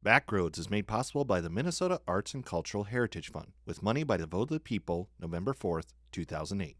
Backroads is made possible by the Minnesota Arts and Cultural Heritage Fund, with money by the vote of the people, November 4th, 2008.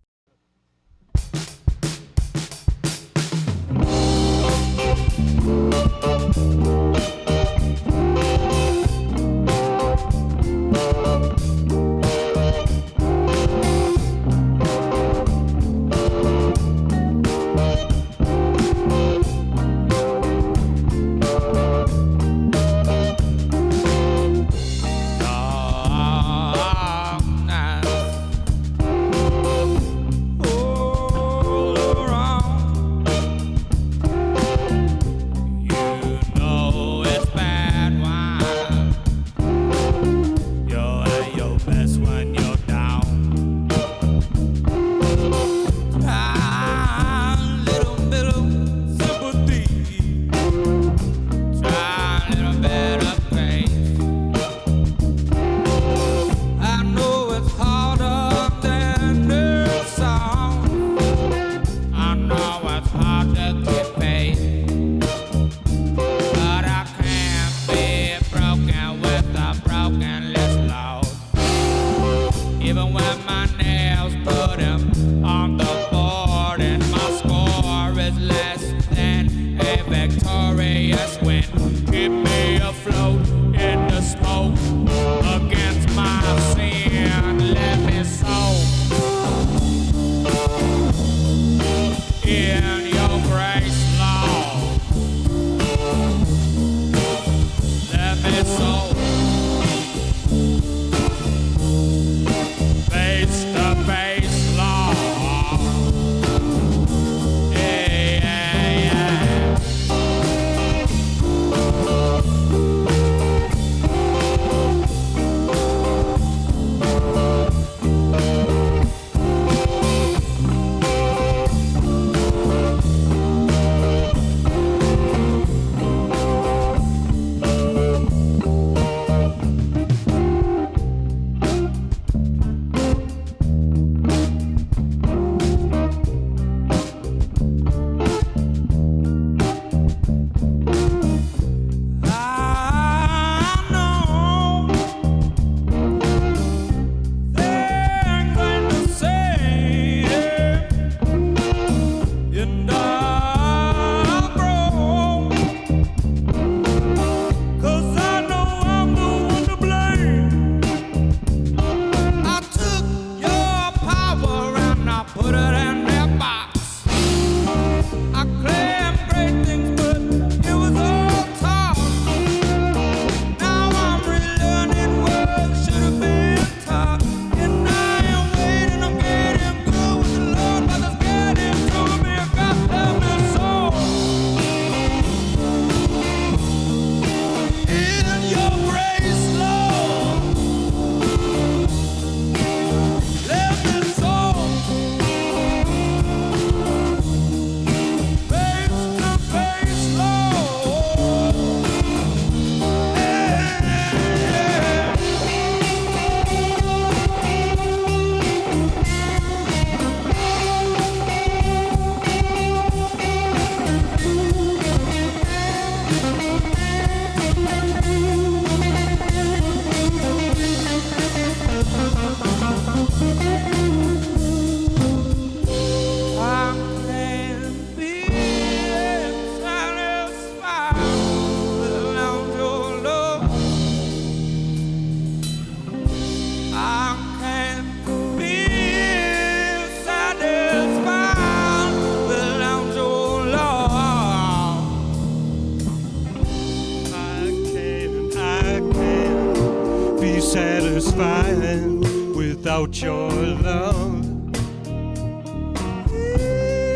Satisfying without your love.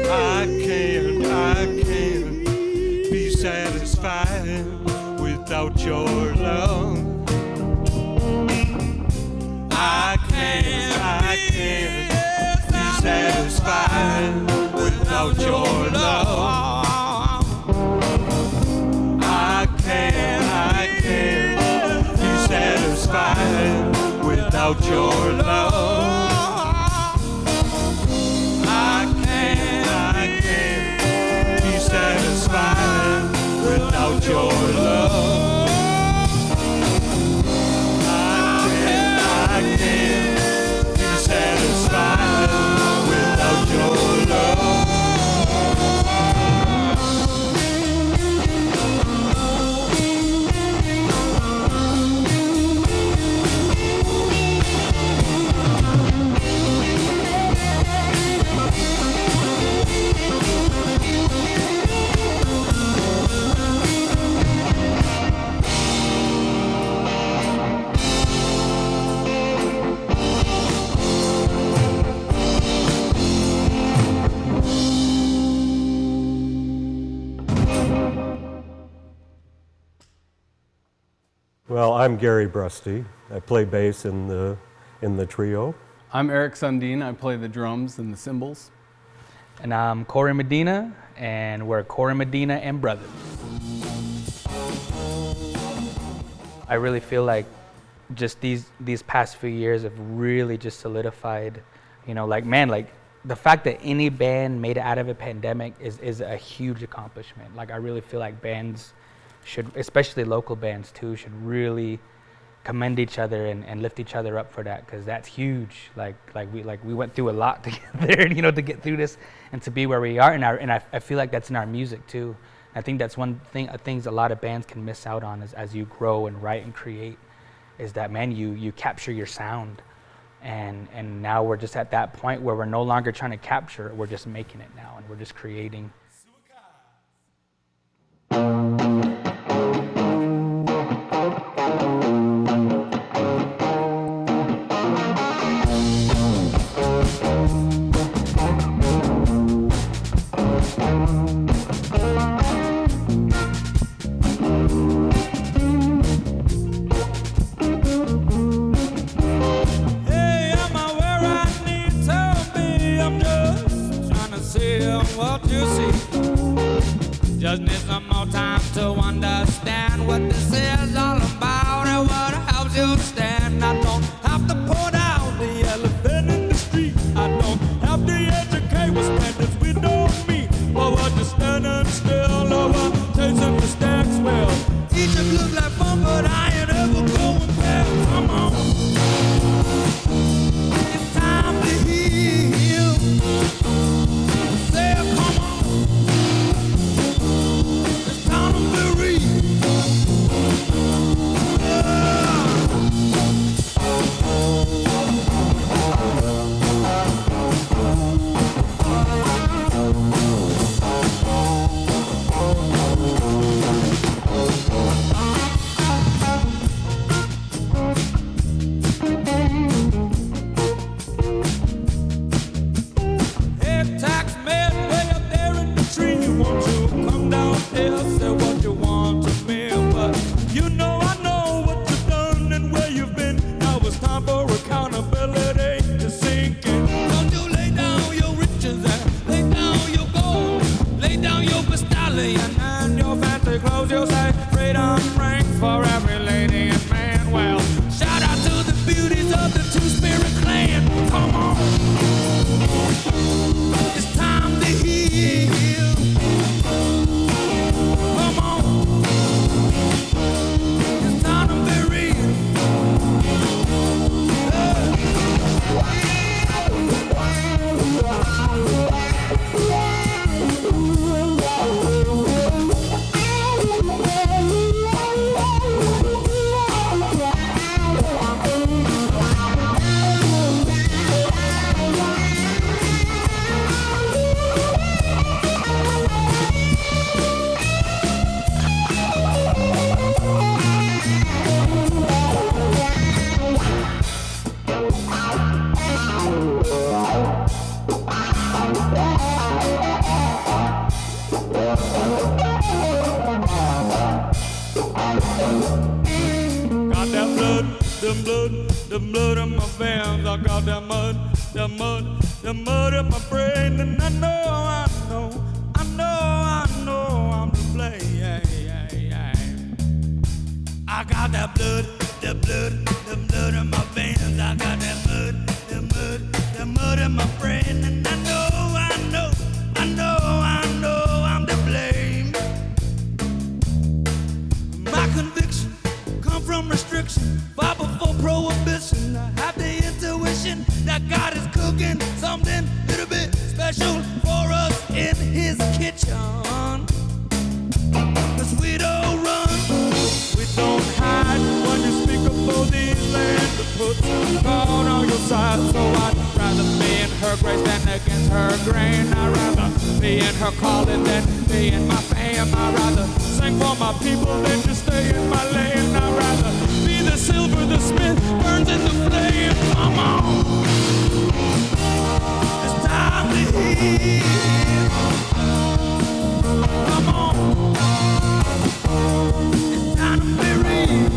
I can't be satisfied without your love. I can't be satisfied without your love. I can't be satisfied without your love. I can't be satisfied without your love. Well, I'm Gary Brusty. I play bass in the trio. I'm Eric Sundin. I play the drums and the cymbals. And I'm Corey Medina, and we're Corey Medina and Brothers. I really feel like just these past few years have really just solidified, like the fact that any band made it out of a pandemic is a huge accomplishment. Like I really feel like bands should, especially local bands too, should really commend each other and lift each other up for that, because that's huge. Like we went through a lot together, to get through this and to be where we are. And I feel like that's in our music too. I think that's one things a lot of bands can miss out on is as you grow and write and create, is that you capture your sound. And now we're just at that point where we're no longer trying to capture it, we're just making it now, and we're just creating. Just need some more time to understand what this is all about and what helps you stand. I don't have to point out the elephant in the street. I don't have to educate what standards we don't meet. But we're just standing still over chasing the stacks well. Egypt looks like fun, but I ain't ever going back. Come on. It's time to heal. Say, come on. The blood in my veins, I got that mud in my brain, and I know I'm to blame. I got that blood in my veins, I got that mud in my brain, and I know I'm to blame. My conviction come from restriction, far before prohibition. I have the intuition that God is cooking something little bit special for us in His kitchen. 'Cause we don't run, we don't hide. When you speak about these lands, it puts God on your side. So I'd rather be in her grace than against her grain. I'd rather be in her calling than be in my fame. I'd rather sing for my people than just stay in my lane. I'd rather be the silver the smith burns in the flame. Come on, it's time to heal. Come on, it's time to be real.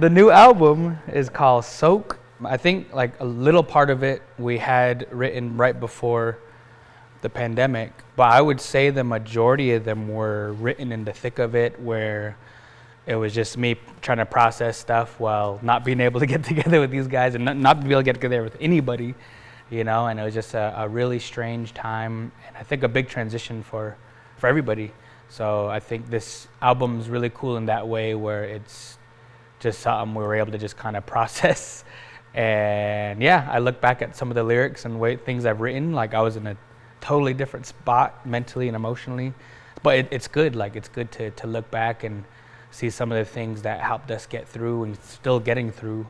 The new album is called Soak. I think like a little part of it we had written right before the pandemic, but I would say the majority of them were written in the thick of it, where it was just me trying to process stuff while not being able to get together with these guys and not be able to get together with anybody, you know, and it was just a really strange time, and I think a big transition for everybody. So I think this album's really cool in that way, where it's just something we were able to just kind of process. And yeah, I look back at some of the lyrics and things I've written, like I was in a totally different spot mentally and emotionally, but it's good. Like it's good to look back and see some of the things that helped us get through and still getting through.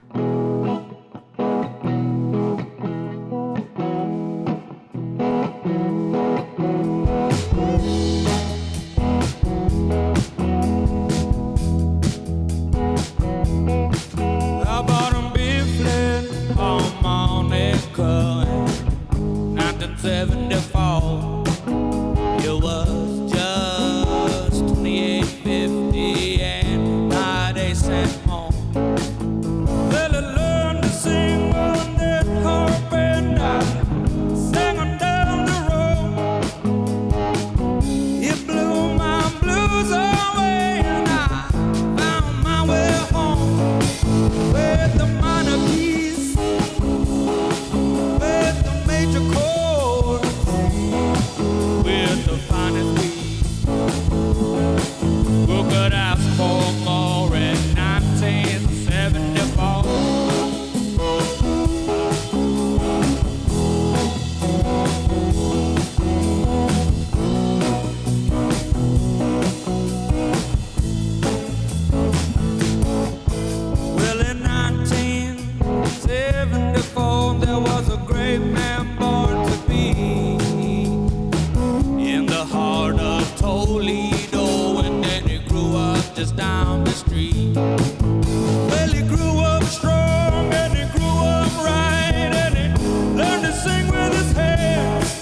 Down the street. Well, he grew up strong and he grew up right, and he learned to sing with his hands.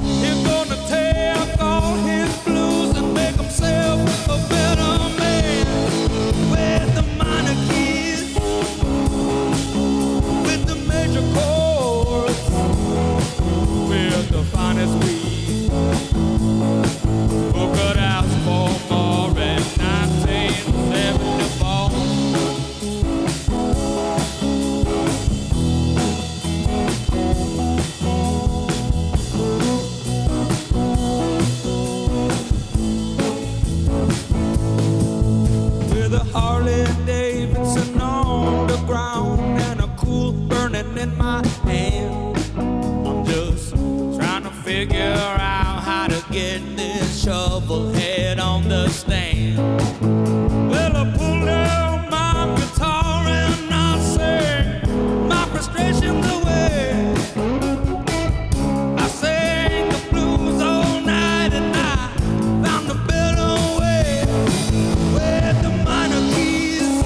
He's gonna take all his blues and make himself a better man. With the minor keys, with the major chords, with the finest weed. Who could ask for more? Harley Davidson on the ground and a cool burning in my hand. I'm just trying to figure out how to get this shovel head on the stand. Well, I pull down my guitar and I sing my frustrations away. I sang the blues all night and I found a better way. With the minor keys,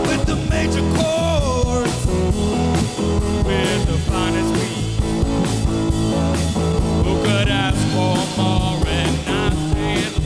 with the major chords, with the finest weed. Who could ask for more and not say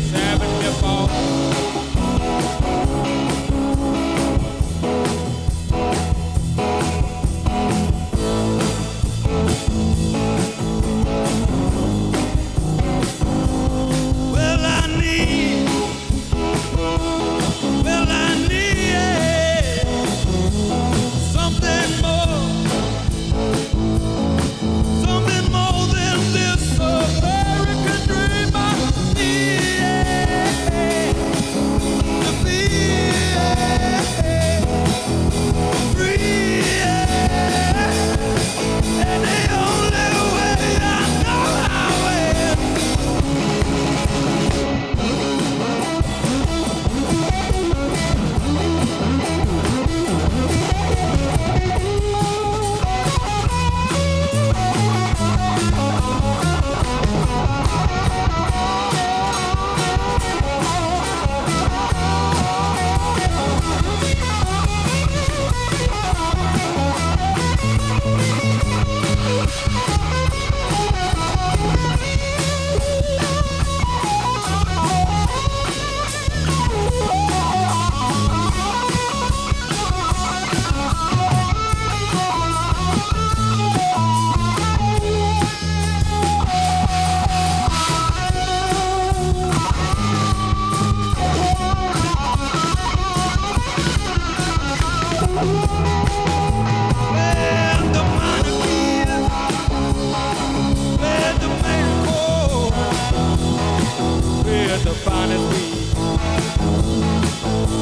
the finest weed.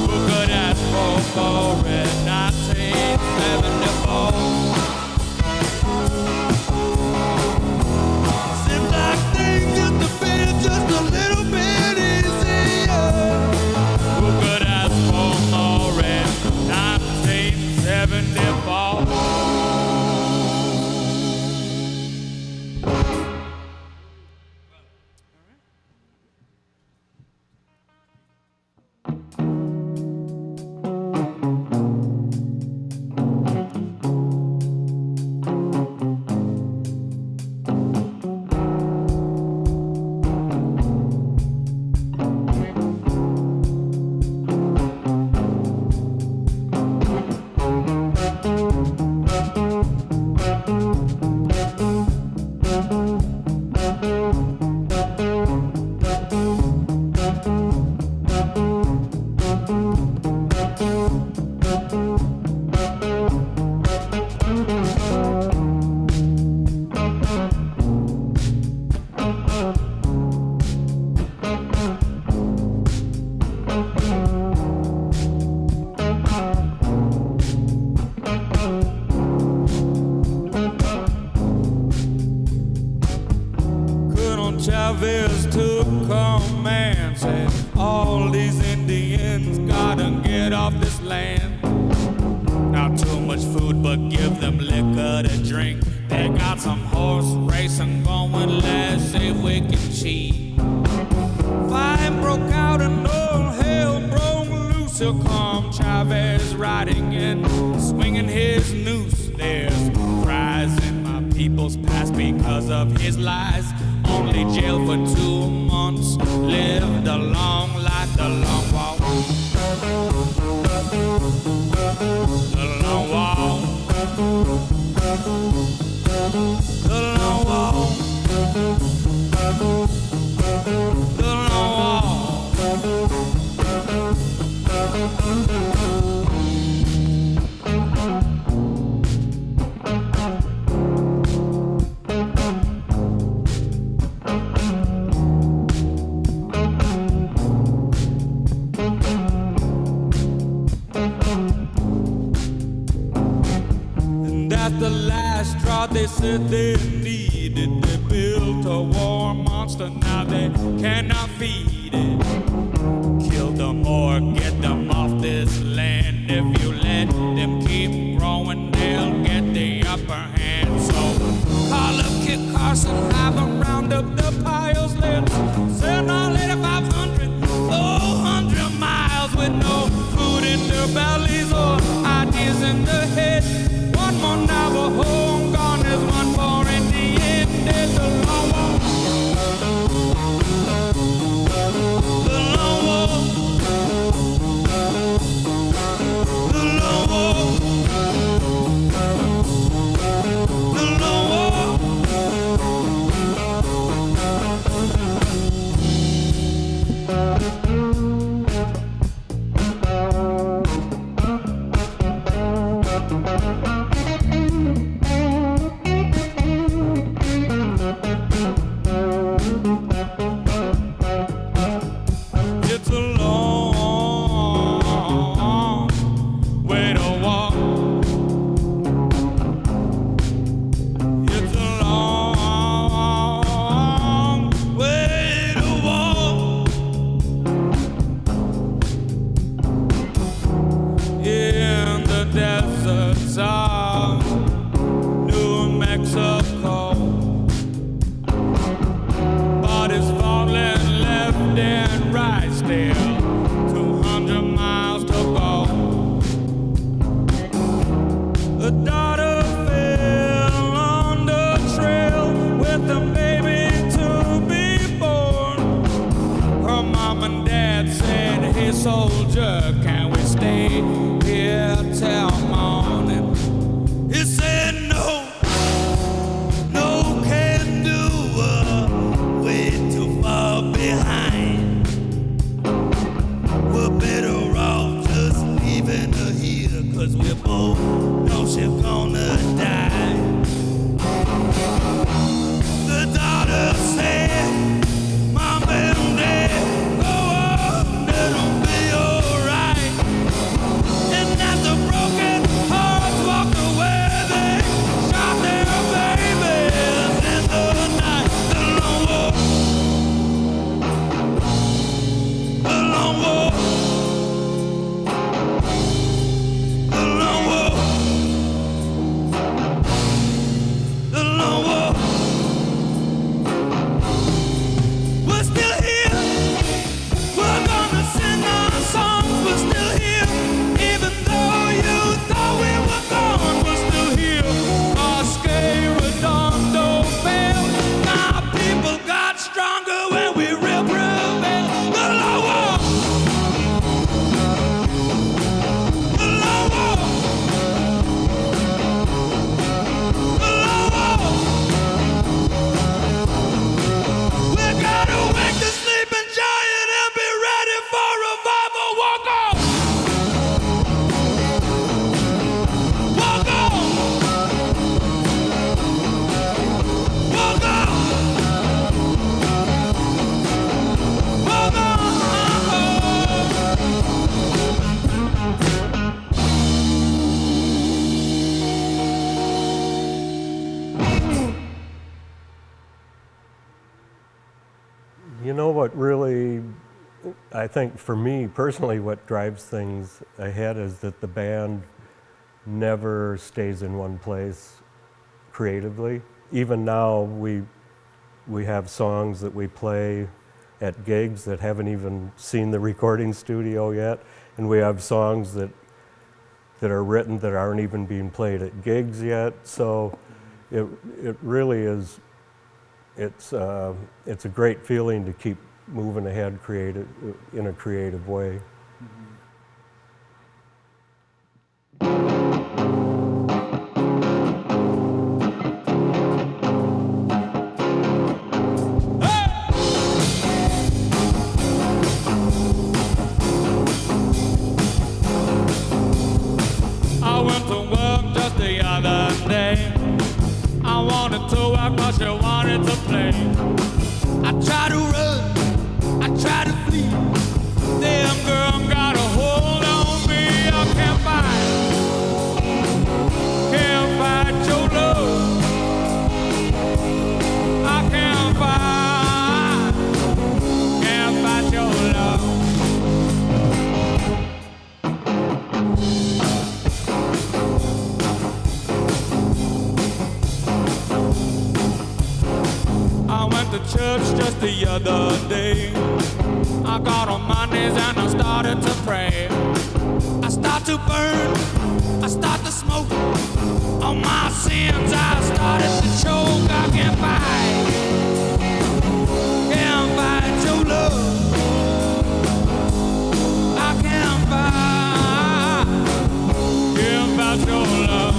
Who could ask for more in 1974? Seems like things used to be just a little bit easier. Who could ask for more in 1974? Chavez took command, said all these Indians gotta get off this land. Not too much food, but give them liquor to drink. They got some horse racing going, let's see if we can cheat. Fire broke out and all hell broke loose. Here come Chavez riding in, swinging his noose. There's cries in my people's past because of his lies. Only jail for 2 months, lived a long life, the long walk. The long walk. The long walk. The long the last straw they said they needed. They built a war monster, now they cannot feed it. Kill them or get them off this land. If you let them keep growing, they'll get the upper hand. So call up Kit Carson, have them round up the piles. Let's send all 8,500, 400 miles with no food in their bellies or ideas in their head. One more Navajo, gone is one more Indian. There's a long walk. The long walk. The long walk. The long walk. know what really, I think for me personally, what drives things ahead is that the band never stays in one place creatively. Even now, we have songs that we play at gigs that haven't even seen the recording studio yet, and we have songs that are written that aren't even being played at gigs yet. So it really is. It's a great feeling to keep moving ahead in a creative way. I went to work just the other day. I wanted to work, but she wanted to play. I tried to run, I tried to flee. Damn girl got a hold on me. I can't fight your love. I can't fight your love. I went to church just the other day. I got on my knees and I started to pray. I start to burn, I start to smoke. On my sins I started to choke. I can't fight your love. I can't fight your love.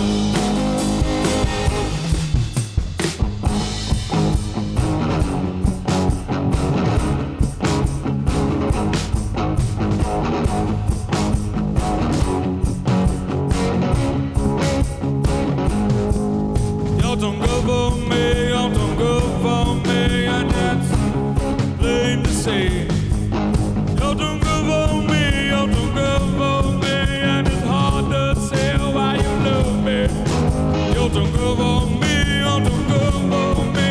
You don't go for me, you don't go for me, and that's plain to see. You don't go for me, you don't go for me, and it's hard to say why you love me. You don't go for me, you don't go for me.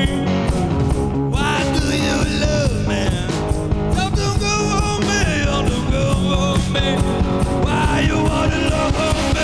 Why do you love me? You don't go for me, you don't go for me. Why you wanna love me?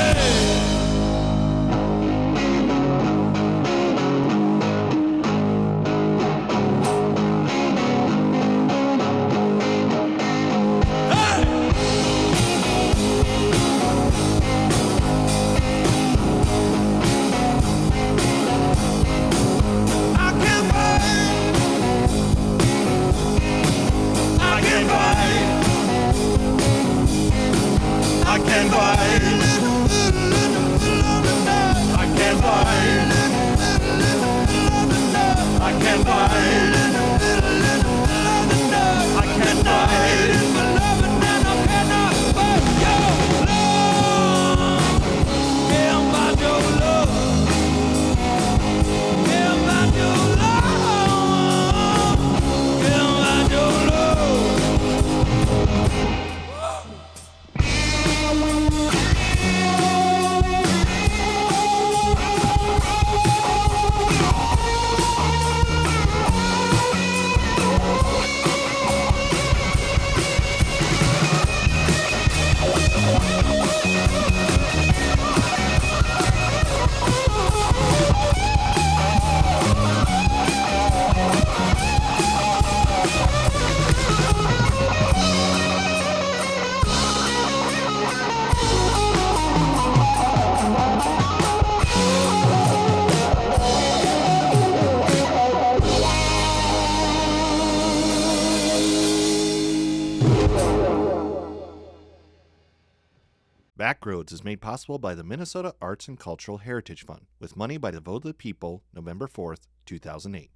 Backroads is made possible by the Minnesota Arts and Cultural Heritage Fund with money by the vote of the people, November 4th, 2008.